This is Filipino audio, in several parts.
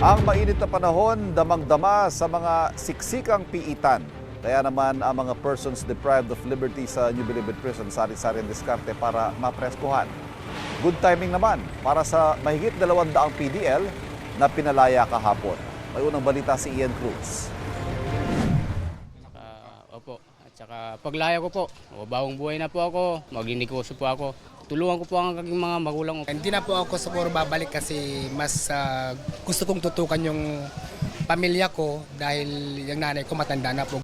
Ang mainit na panahon, damang-dama sa mga siksikang piitan. Kaya naman ang mga persons deprived of liberty sa New Bilibid Prison sari-sari ang diskarte para mapreskuhan. Good timing naman para sa mahigit 200 PDL na pinalaya kahapon. May unang balita si Ian Cruz. Opo. At saka paglaya ko po, bagong buhay na po ako, magninegosyo po ako. Tulungan ko po ang aking mga magulang. Hindi na po ako siguro babalik kasi mas gusto kong tutukan yung pamilya ko dahil yung nanay ko matanda na po.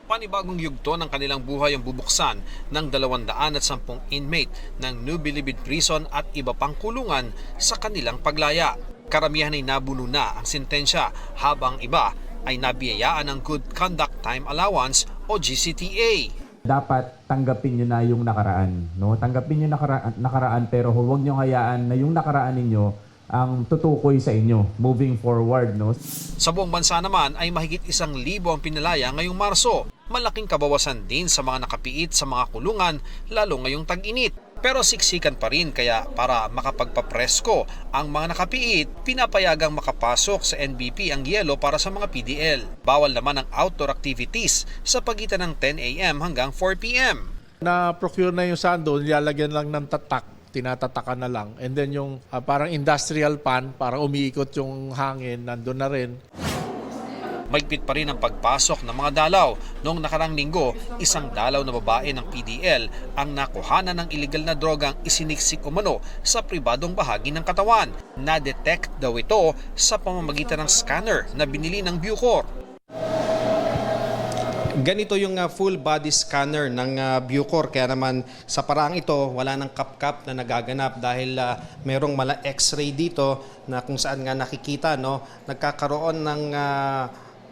Panibagong yugto ng kanilang buhay ang bubuksan ng 210 inmate ng New Bilibid Prison at iba pang kulungan sa kanilang paglaya. Karamihan ay nabuno na ang sentensya habang iba ay nabiyayaan ng Good Conduct Time Allowance o GCTA. Dapat tanggapin nyo na yung nakaraan. No? Tanggapin nyo nakaraan pero huwag nyo hayaan na yung nakaraan ninyo ang tutukoy sa inyo moving forward. No? Sa buong bansa naman ay mahigit 1,000 ang pinalaya ngayong Marso. Malaking kabawasan din sa mga nakapiit sa mga kulungan lalo ngayong tag-init. Pero siksikan pa rin kaya para makapagpapresko ang mga nakapiit, pinapayagang makapasok sa NBP ang yelo para sa mga PDL. Bawal naman ang outdoor activities sa pagitan ng 10 a.m. hanggang 4 p.m. Na-procure na yung sando, nilalagyan lang ng tatak, tinatatakan na lang. And then yung parang industrial pan, para umiikot yung hangin, nandun na rin. Mahigpit pa rin ang pagpasok ng mga dalaw. Noong nakarang linggo, isang dalaw na babae ng PDL ang nakuhanan ng iligal na drogang isiniksik umano sa pribadong bahagi ng katawan. Na-detect daw ito sa pamamagitan ng scanner na binili ng Bucor. Ganito yung full body scanner ng Bucor, kaya naman sa paraang ito wala nang kap-kap na nagaganap dahil merong mala x-ray dito na kung saan nga nakikita nagkakaroon ng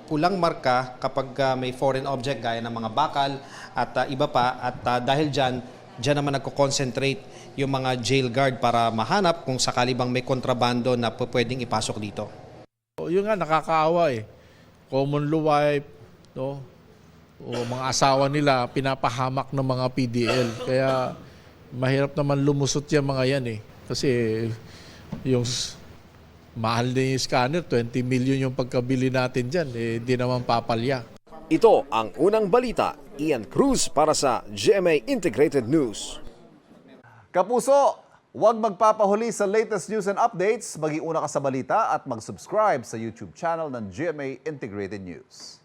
pulang marka kapag may foreign object gaya ng mga bakal at iba pa at dahil dyan naman nagko-concentrate yung mga jail guard para mahanap kung sakali bang may kontrabando na pwedeng ipasok dito. Yun nga, nakakaawa eh. Common law wife, no? O mga asawa nila, pinapahamak ng mga PDL. Kaya mahirap naman lumusot yung mga yan eh. Kasi yung mahal din yung scanner, 20 million yung pagkabili natin dyan, di naman papalya. Ito ang unang balita. Ian Cruz para sa GMA Integrated News. Kapuso, huwag magpapahuli sa latest news and updates. Mag-iuna ka sa balita at mag-subscribe sa YouTube channel ng GMA Integrated News.